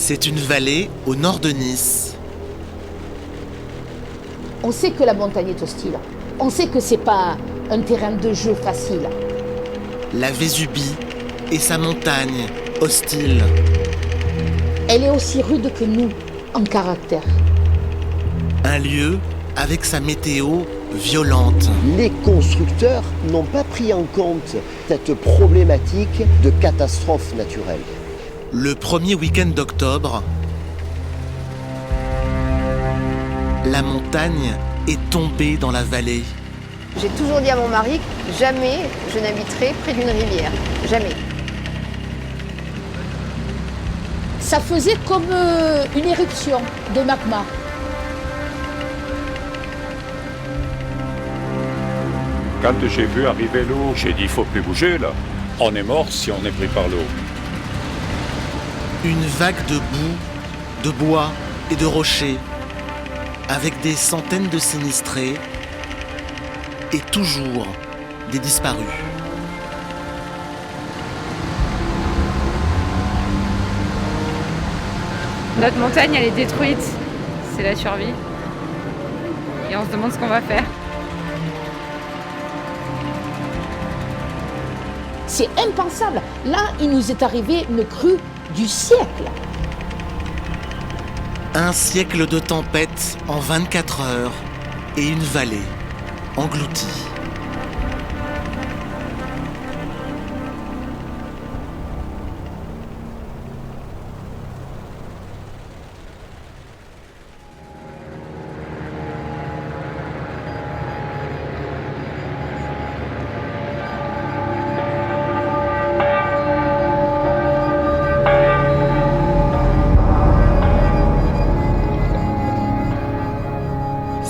C'est une vallée au nord de Nice. On sait que la montagne est hostile. On sait que c'est pas un terrain de jeu facile. La Vésubie et sa montagne hostile. Elle est aussi rude que nous, en caractère. Un lieu avec sa météo violente. Les constructeurs n'ont pas pris en compte cette problématique de catastrophe naturelle. Le premier week-end d'octobre, la montagne est tombée dans la vallée. J'ai toujours dit à mon mari, jamais je n'habiterai près d'une rivière. Jamais. Ça faisait comme une éruption de magma. Quand j'ai vu arriver l'eau, j'ai dit il faut plus bouger là. On est mort si on est pris par l'eau. Une vague de boue, de bois et de rochers, avec des centaines de sinistrés et toujours des disparus. Notre montagne, elle est détruite. C'est la survie. Et on se demande ce qu'on va faire. C'est impensable. Là, il nous est arrivé une crue du siècle. Un siècle de tempête en 24 heures et une vallée engloutie.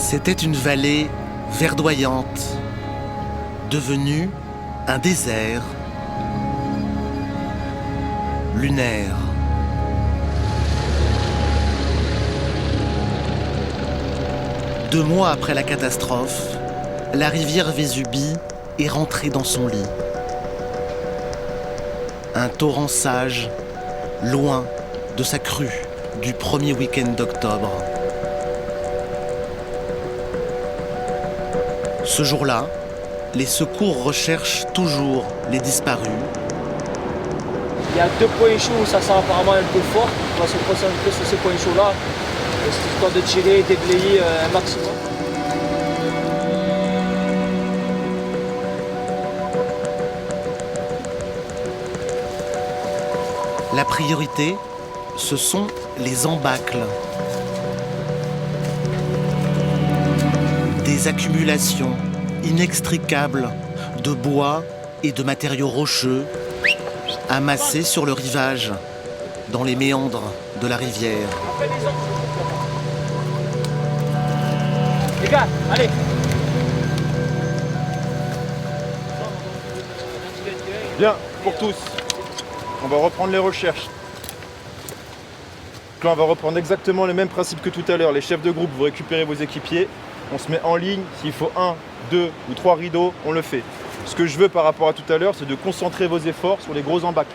C'était une vallée verdoyante, devenue un désert lunaire. Deux mois après la catastrophe, la rivière Vésubie est rentrée dans son lit. Un torrent sage, loin de sa crue du premier week-end d'octobre. Ce jour-là, les secours recherchent toujours les disparus. Il y a 2 points chauds où ça sent apparemment un peu fort. On va se concentrer sur ces points chauds-là. C'est histoire de tirer et déblayer un maximum. La priorité, ce sont les embâcles. Des accumulations inextricables de bois et de matériaux rocheux amassés sur le rivage, dans les méandres de la rivière. Les gars, allez! Bien, pour tous. On va reprendre les recherches. Donc là, on va reprendre exactement le même principe que tout à l'heure. Les chefs de groupe, vous récupérez vos équipiers. On se met en ligne, s'il faut 1, 2 ou 3 rideaux, on le fait. Ce que je veux par rapport à tout à l'heure, c'est de concentrer vos efforts sur les gros embâcles.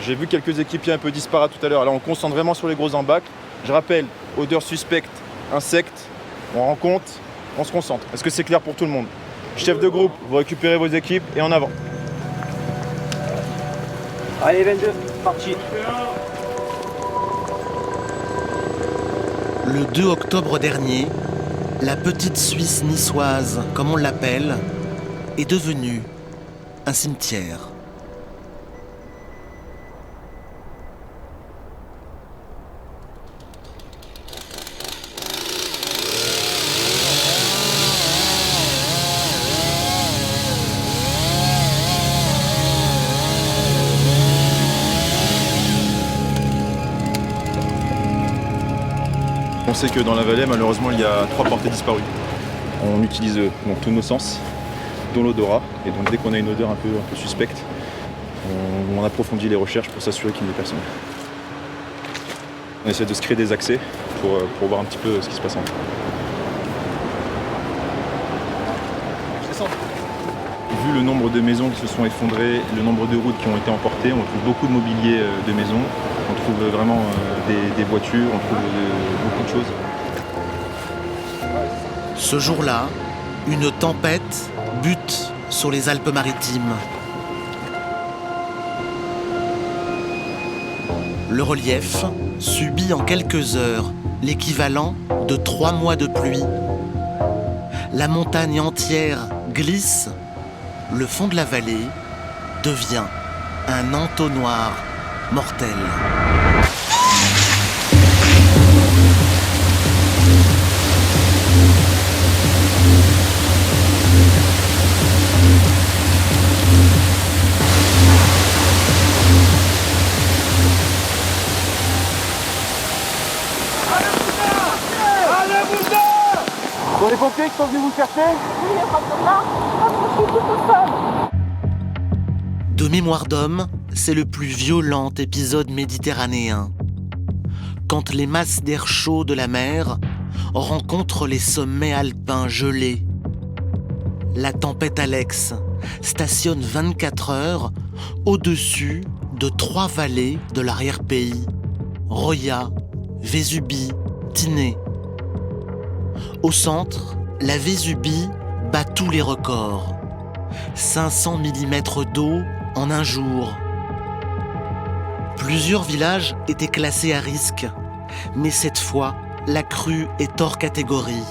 J'ai vu quelques équipiers un peu disparates tout à l'heure, là on concentre vraiment sur les gros embâcles. Je rappelle, odeur suspecte, insectes, on rend compte, on se concentre. Est-ce que c'est clair pour tout le monde? Chef de groupe, vous récupérez vos équipes et en avant. Allez, 22, parti. Le 2 octobre dernier, la petite Suisse niçoise, comme on l'appelle, est devenue un cimetière. On sait que dans la vallée, malheureusement, il y a 3 portées disparues. On utilise donc tous nos sens, dont l'odorat. Et donc dès qu'on a une odeur un peu suspecte, on approfondit les recherches pour s'assurer qu'il n'y ait personne. On essaie de se créer des accès pour voir un petit peu ce qui se passe en dessous. Vu le nombre de maisons qui se sont effondrées, le nombre de routes qui ont été emportées, on trouve beaucoup de mobilier de maisons, on trouve vraiment des voitures, on trouve beaucoup de choses. Ce jour-là, une tempête bute sur les Alpes-Maritimes. Le relief subit en quelques heures l'équivalent de 3 mois de pluie. La montagne entière glisse, le fond de la vallée devient un entonnoir mortel. Sont les pompiers qui sont venus vous chercher? De Mémoire d'homme, c'est le plus violent épisode méditerranéen. Quand les masses d'air chaud de la mer rencontrent les sommets alpins gelés. La tempête Alex stationne 24 heures au-dessus de 3 vallées de l'arrière-pays, Roya, Vésubie, Tinée. Au centre, la Vésubie bat tous les records. 500 mm d'eau en un jour. Plusieurs villages étaient classés à risque, mais cette fois, la crue est hors catégorie.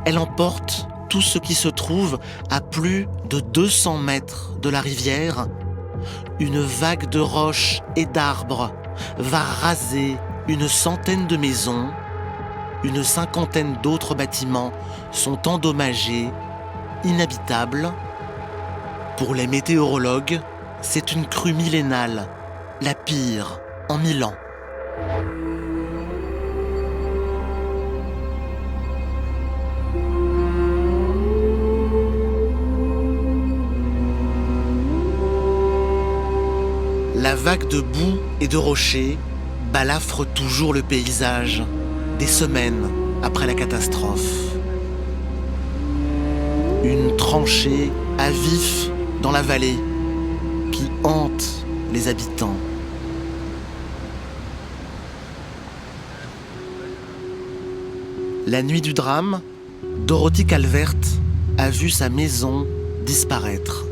Elle emporte tout ce qui se trouve à plus de 200 mètres de la rivière. Une vague de roches et d'arbres va raser une centaine de maisons. Une cinquantaine d'autres bâtiments sont endommagés, inhabitables. Pour les météorologues, c'est une crue millénale, la pire en 1000 ans. La vague de boue et de rochers balafre toujours le paysage, des semaines après la catastrophe. Une tranchée à vif dans la vallée qui hante les habitants. La nuit du drame, Dorothy Calvert a vu sa maison disparaître.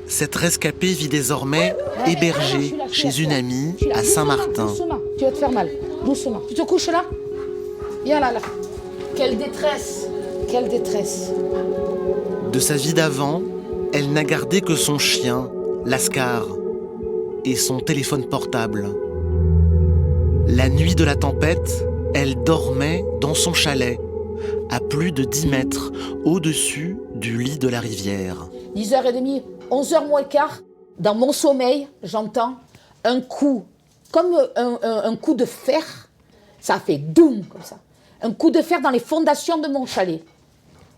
Cette rescapée vit désormais hébergée chez une amie à Saint-Martin. Doucement, tu vas te faire mal. Doucement. Tu te couches là? Viens là, là. Quelle détresse! Quelle détresse! De sa vie d'avant, elle n'a gardé que son chien, Lascar, et son téléphone portable. La nuit de la tempête, elle dormait dans son chalet, à plus de 10 mètres au-dessus du lit de la rivière. 10h30, 11h moins le quart, dans mon sommeil, j'entends un coup, comme un coup de fer. Ça a fait doum, comme ça. Un coup de fer dans les fondations de mon chalet.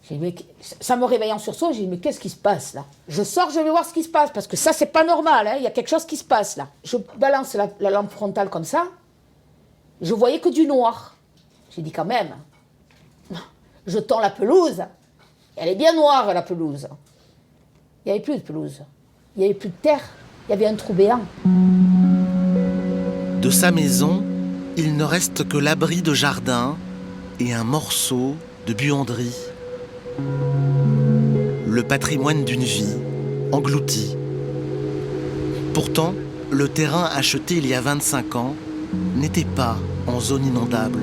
J'ai dit, mais, ça me réveille en sursaut, j'ai dit, mais qu'est-ce qui se passe là? Je sors, je vais voir ce qui se passe, parce que ça, c'est pas normal, hein, y a quelque chose qui se passe là. Je balance la lampe frontale comme ça, je voyais que du noir. J'ai dit, quand même, je tends la pelouse, elle est bien noire la pelouse. Il n'y avait plus de pelouse, il n'y avait plus de terre, il y avait un trou béant. De sa maison, il ne reste que l'abri de jardin et un morceau de buanderie. Le patrimoine d'une vie englouti. Pourtant, le terrain acheté il y a 25 ans n'était pas en zone inondable.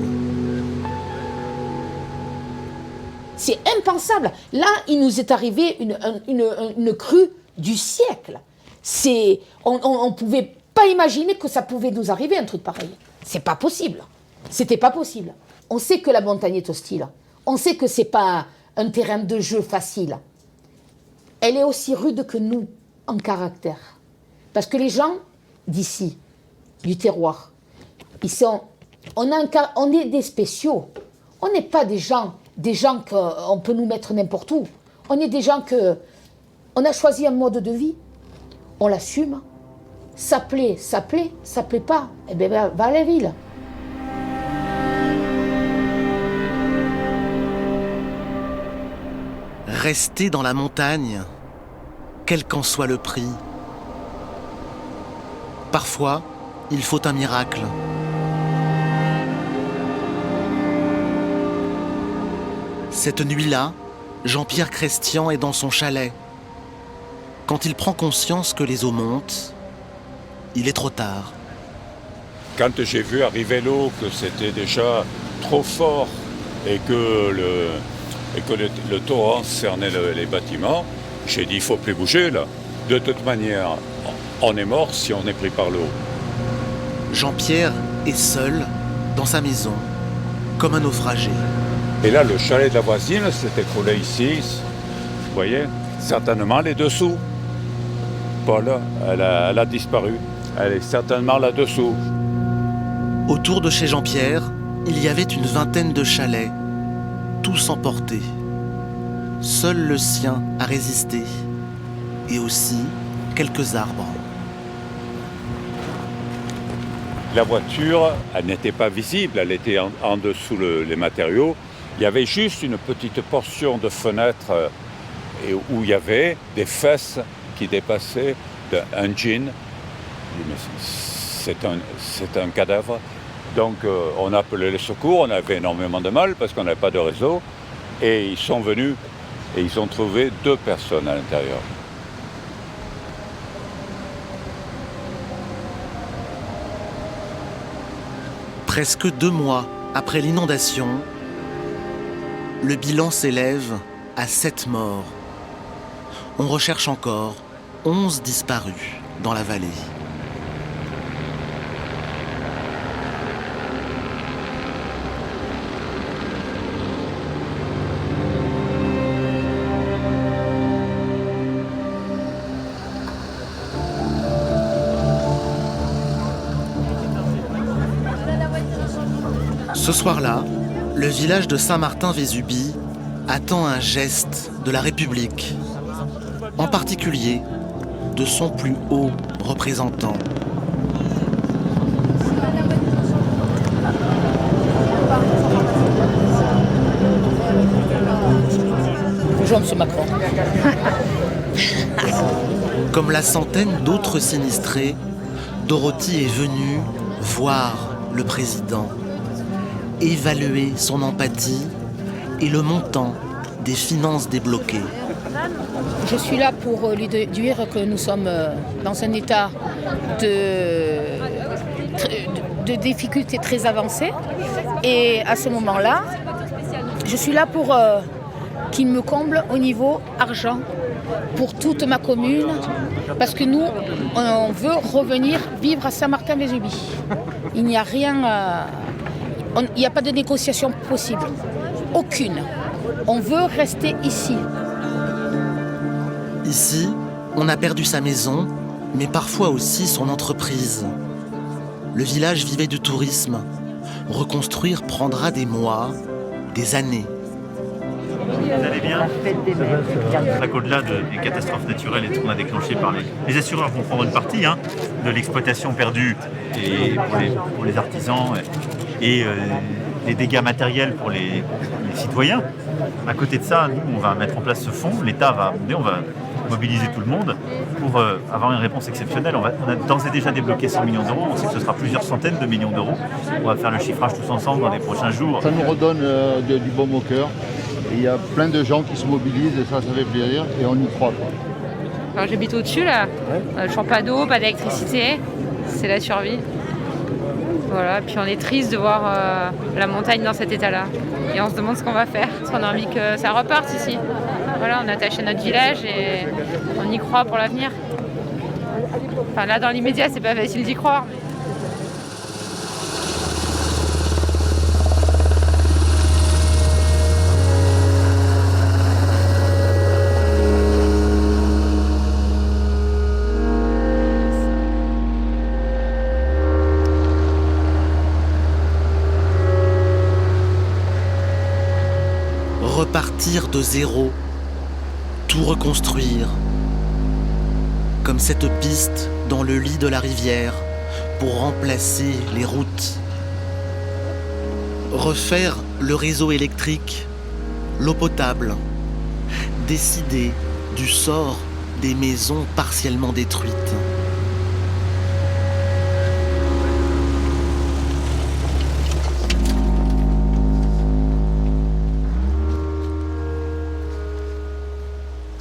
C'est impensable. Là, il nous est arrivé une crue du siècle. On ne pouvait pas imaginer que ça pouvait nous arriver, un truc pareil. C'est pas possible. C'était pas possible. On sait que la montagne est hostile. On sait que c'est pas un terrain de jeu facile. Elle est aussi rude que nous, en caractère. Parce que les gens d'ici, du terroir, on est des spéciaux. On n'est pas des gens qu'on peut nous mettre n'importe où. On est des gens on a choisi un mode de vie, on l'assume. Ça plaît pas, eh bien va à la ville. Rester dans la montagne, quel qu'en soit le prix. Parfois, il faut un miracle. Cette nuit-là, Jean-Pierre Christian est dans son chalet. Quand il prend conscience que les eaux montent, il est trop tard. Quand j'ai vu arriver l'eau, que c'était déjà trop fort et que le torrent cernait les bâtiments, j'ai dit il ne faut plus bouger là. De toute manière, on est mort si on est pris par l'eau. Jean-Pierre est seul dans sa maison, comme un naufragé. Et là, le chalet de la voisine s'est écroulé ici. Vous voyez, certainement elle est dessous. Paul, elle a disparu. Elle est certainement là-dessous. Autour de chez Jean-Pierre, il y avait une vingtaine de chalets, tous emportés. Seul le sien a résisté, et aussi quelques arbres. La voiture, elle n'était pas visible, elle était en dessous les matériaux. Il y avait juste une petite portion de fenêtre où il y avait des fesses qui dépassaient d'un jean. C'est un cadavre. Donc on a appelé les secours, on avait énormément de mal parce qu'on n'avait pas de réseau. Et ils sont venus et ils ont trouvé 2 personnes à l'intérieur. Presque 2 mois après l'inondation, le bilan s'élève à 7 morts. On recherche encore 11 disparus dans la vallée. Ce soir-là, le village de Saint-Martin-Vésubie attend un geste de la République, en particulier de son plus haut représentant. Bonjour, M. Macron. Comme la centaine d'autres sinistrés, Dorothy est venue voir le président, évaluer son empathie et le montant des finances débloquées. Je suis là pour lui dire que nous sommes dans un état de difficulté très avancée. Et à ce moment-là, je suis là pour qu'il me comble au niveau argent pour toute ma commune. Parce que nous, on veut revenir vivre à Saint-Martin-Vésubie. Il n'y a rien... Il n'y a pas de négociation possible. Aucune. On veut rester ici. Ici, on a perdu sa maison, mais parfois aussi son entreprise. Le village vivait du tourisme. Reconstruire prendra des mois, des années. Vous allez bien ? Au-delà des catastrophes naturelles et tout qu'on a déclenchées par les assureurs vont prendre une partie de l'exploitation perdue et pour les artisans et les dégâts matériels pour les citoyens. À côté de ça, nous, on va mettre en place ce fonds. L'État va mobiliser tout le monde pour avoir une réponse exceptionnelle. On a d'ores et déjà débloqué 100 millions d'euros. On sait que ce sera plusieurs centaines de millions d'euros. On va faire le chiffrage tous ensemble dans les prochains jours. Ça nous redonne du baume au cœur. Il y a plein de gens qui se mobilisent et ça fait plaisir et on y croit. Alors j'habite au-dessus là, toujours pas d'eau, pas d'électricité, c'est la survie. Voilà, puis on est triste de voir la montagne dans cet état-là. Et on se demande ce qu'on va faire, parce qu'on a envie que ça reparte ici. Voilà, on a attaché notre village et on y croit pour l'avenir. Enfin là dans l'immédiat c'est pas facile d'y croire. Repartir de zéro, tout reconstruire. Comme cette piste dans le lit de la rivière pour remplacer les routes. Refaire le réseau électrique, l'eau potable. Décider du sort des maisons partiellement détruites.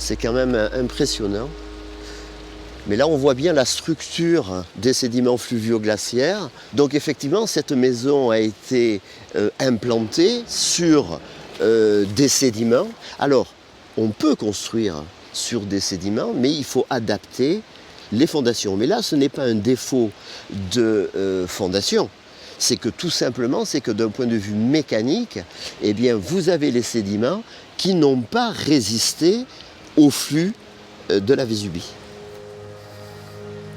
C'est quand même impressionnant. Mais là, on voit bien la structure des sédiments fluvio-glaciaires. Donc effectivement, cette maison a été implantée sur des sédiments. Alors, on peut construire sur des sédiments, mais il faut adapter les fondations. Mais là, ce n'est pas un défaut de fondation. C'est que tout simplement, c'est que d'un point de vue mécanique, eh bien, vous avez les sédiments qui n'ont pas résisté au flux de la Vésubie.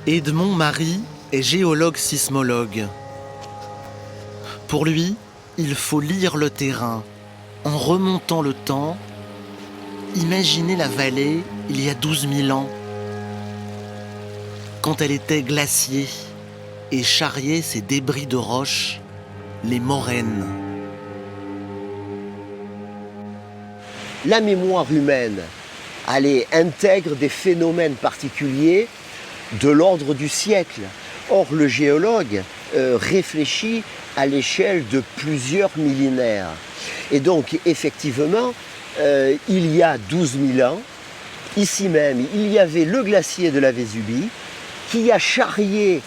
Edmond Marie est géologue sismologue. Pour lui, il faut lire le terrain. En remontant le temps, imaginez la vallée il y a 12 000 ans, quand elle était glaciée et charriait ses débris de roches, les moraines. La mémoire humaine, elle intègre des phénomènes particuliers de l'ordre du siècle. Or, le géologue réfléchit à l'échelle de plusieurs millénaires. Et donc, effectivement, il y a 12 000 ans, ici même, il y avait le glacier de la Vésubie qui a charrié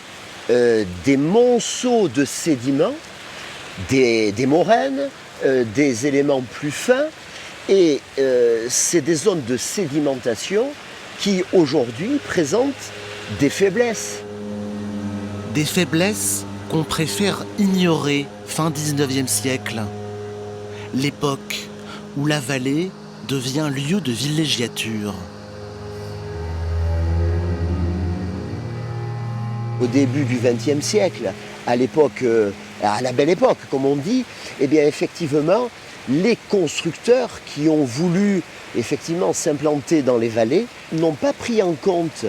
des monceaux de sédiments, des moraines, des éléments plus fins, et c'est des zones de sédimentation qui, aujourd'hui, présentent des faiblesses. Des faiblesses qu'on préfère ignorer fin 19e siècle. L'époque où la vallée devient lieu de villégiature. Au début du XXe siècle, à l'époque, à la belle époque, comme on dit, eh bien effectivement, les constructeurs qui ont voulu effectivement s'implanter dans les vallées n'ont pas pris en compte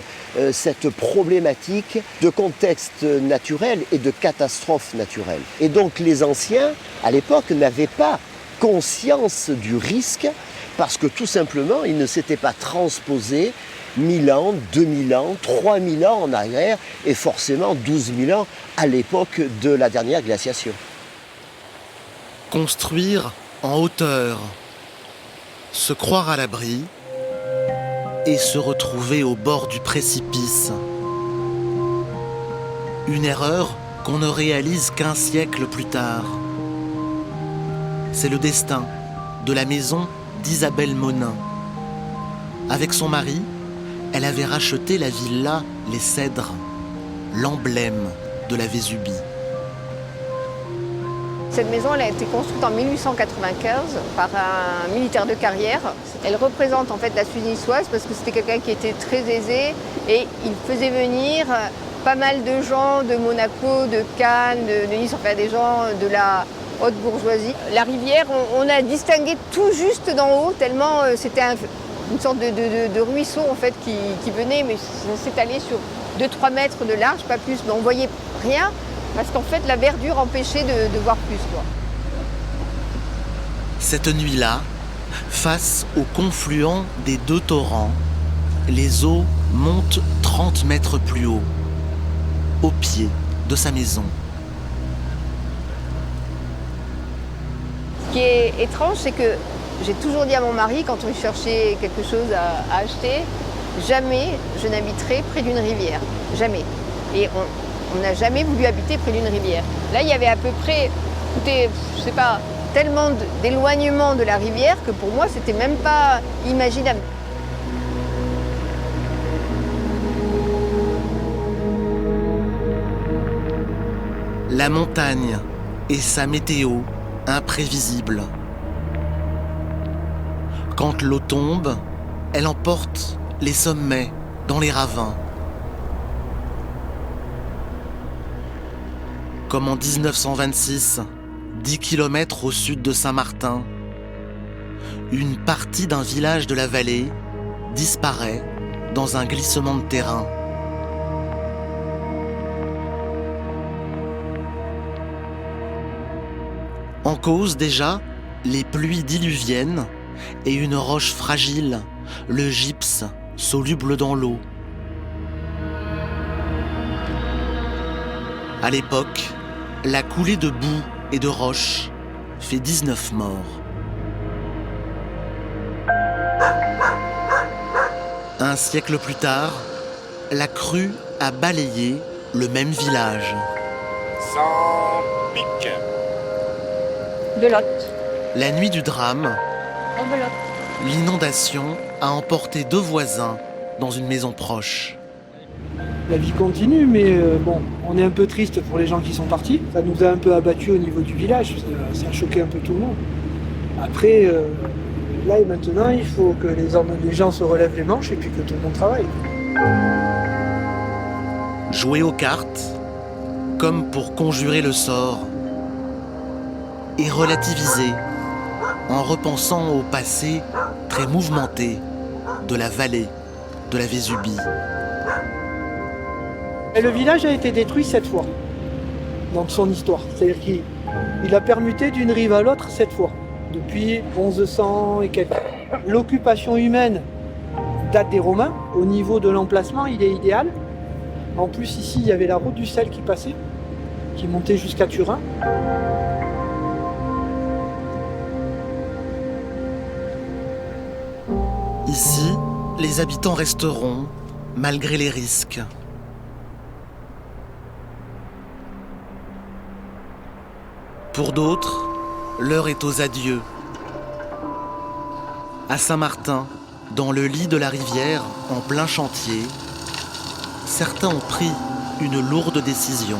cette problématique de contexte naturel et de catastrophe naturelle. Et donc les anciens, à l'époque, n'avaient pas conscience du risque parce que tout simplement, ils ne s'étaient pas transposés 1000 ans, 2000 ans, 3000 ans en arrière et forcément 12 000 ans à l'époque de la dernière glaciation. Construire en hauteur, se croire à l'abri et se retrouver au bord du précipice. Une erreur qu'on ne réalise qu'un siècle plus tard. C'est le destin de la maison d'Isabelle Monin. Avec son mari, elle avait racheté la villa Les Cèdres, l'emblème de la Vésubie. Cette maison elle a été construite en 1895 par un militaire de carrière. Elle représente en fait la Suisse niçoise parce que c'était quelqu'un qui était très aisé et il faisait venir pas mal de gens de Monaco, de Cannes, de Nice, enfin des gens de la haute bourgeoisie. La rivière, on a distingué tout juste d'en haut tellement c'était une sorte de ruisseau en fait qui venait, mais ça s'étalait sur 2-3 mètres de large, pas plus, mais on voyait rien. Parce qu'en fait, la verdure empêchait de voir plus, quoi. Cette nuit-là, face au confluent des deux torrents, les eaux montent 30 mètres plus haut, au pied de sa maison. Ce qui est étrange, c'est que j'ai toujours dit à mon mari, quand on cherchait quelque chose à acheter, jamais je n'habiterai près d'une rivière. Jamais. Et on n'a jamais voulu habiter près d'une rivière. Là, il y avait à peu près, écoutez, je sais pas, tellement d'éloignement de la rivière que pour moi, c'était même pas imaginable. La montagne et sa météo imprévisible. Quand l'eau tombe, elle emporte les sommets dans les ravins. Comme en 1926, 10 km au sud de Saint-Martin, une partie d'un village de la vallée disparaît dans un glissement de terrain. En cause déjà, les pluies diluviennes et une roche fragile, le gypse, soluble dans l'eau. À l'époque, la coulée de boue et de roches fait 19 morts. siècle plus tard, la crue a balayé le même village. Sans pique. Belote. La nuit du drame, Belote. l'inondation a emporté 2 voisins dans une maison proche. La vie continue, mais bon, on est un peu triste pour les gens qui sont partis. Ça nous a un peu abattus au niveau du village, ça a choqué un peu tout le monde. Après, là et maintenant, il faut que les gens se relèvent les manches et puis que tout le monde travaille. Jouer aux cartes, comme pour conjurer le sort, et relativiser en repensant au passé très mouvementé de la vallée de la Vésubie. Et le village a été détruit 7 fois dans son histoire. C'est-à-dire qu'il a permuté d'une rive à l'autre 7 fois, depuis 1100 et quelques. L'occupation humaine date des Romains. Au niveau de l'emplacement, il est idéal. En plus, ici, il y avait la route du sel qui passait, qui montait jusqu'à Turin. Ici, les habitants resteront, malgré les risques. Pour d'autres, l'heure est aux adieux. À Saint-Martin, dans le lit de la rivière, en plein chantier, certains ont pris une lourde décision.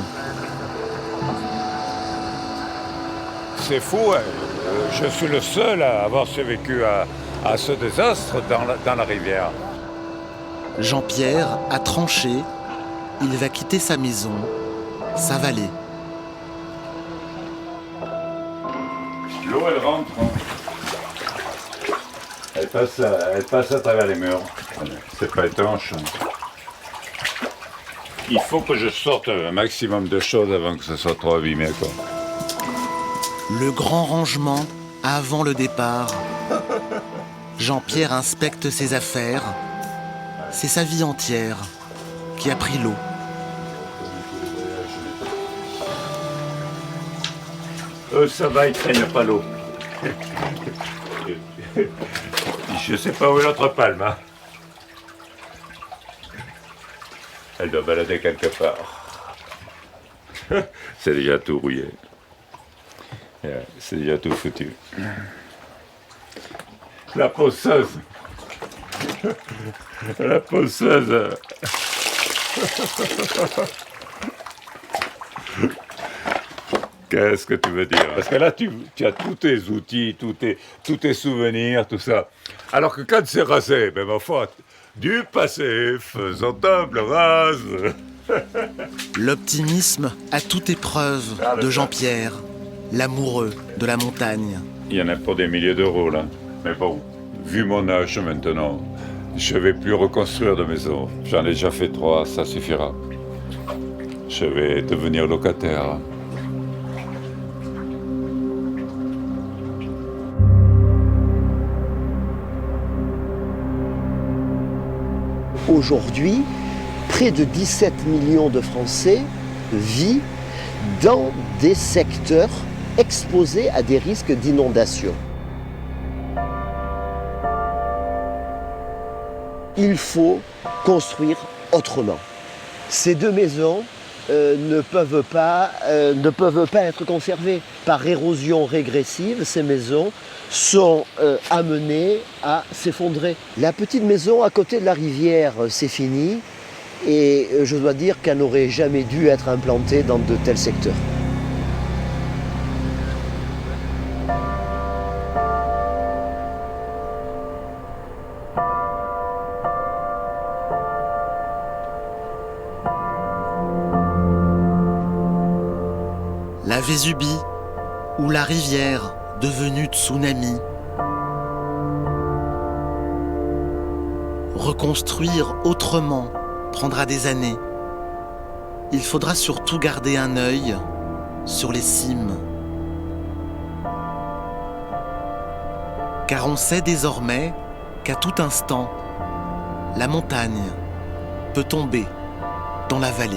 C'est fou, hein. Je suis le seul à avoir survécu à ce désastre dans la rivière. Jean-Pierre a tranché, il va quitter sa maison, sa vallée. L'eau, elle rentre. Elle passe à travers les murs. C'est pas étanche. Il faut que je sorte un maximum de choses avant que ça soit trop abîmé, quoi. Le grand rangement avant le départ. Jean-Pierre inspecte ses affaires. C'est sa vie entière qui a pris l'eau. Ça va, ils traînent pas l'eau. Je sais pas où est l'autre palme. Hein. Elle doit balader quelque part. C'est déjà tout rouillé. C'est déjà tout foutu. La pousseuse. La pousseuse. Qu'est-ce que tu veux dire? Parce que là, tu as tous tes outils, tous tes souvenirs, tout ça. Alors que quand c'est rasé, ben ma foi, du passé, faisant table rase. L'optimisme à toute épreuve de Jean-Pierre, l'amoureux de la montagne. Il y en a pour des milliers d'euros, là. Mais bon, vu mon âge maintenant, je vais plus reconstruire de maison. J'en ai déjà fait 3, ça suffira. Je vais devenir locataire. Aujourd'hui, près de 17 millions de Français vivent dans des secteurs exposés à des risques d'inondation. Il faut construire autrement. Ces 2 maisons ne peuvent pas être conservées. Par érosion régressive, ces maisons sont amenées à s'effondrer. La petite maison à côté de la rivière, c'est fini. Et je dois dire qu'elle n'aurait jamais dû être implantée dans de tels secteurs. La Vésubie, ou la rivière devenue tsunami. Reconstruire autrement prendra des années. Il faudra surtout garder un œil sur les cimes. Car on sait désormais qu'à tout instant, la montagne peut tomber dans la vallée.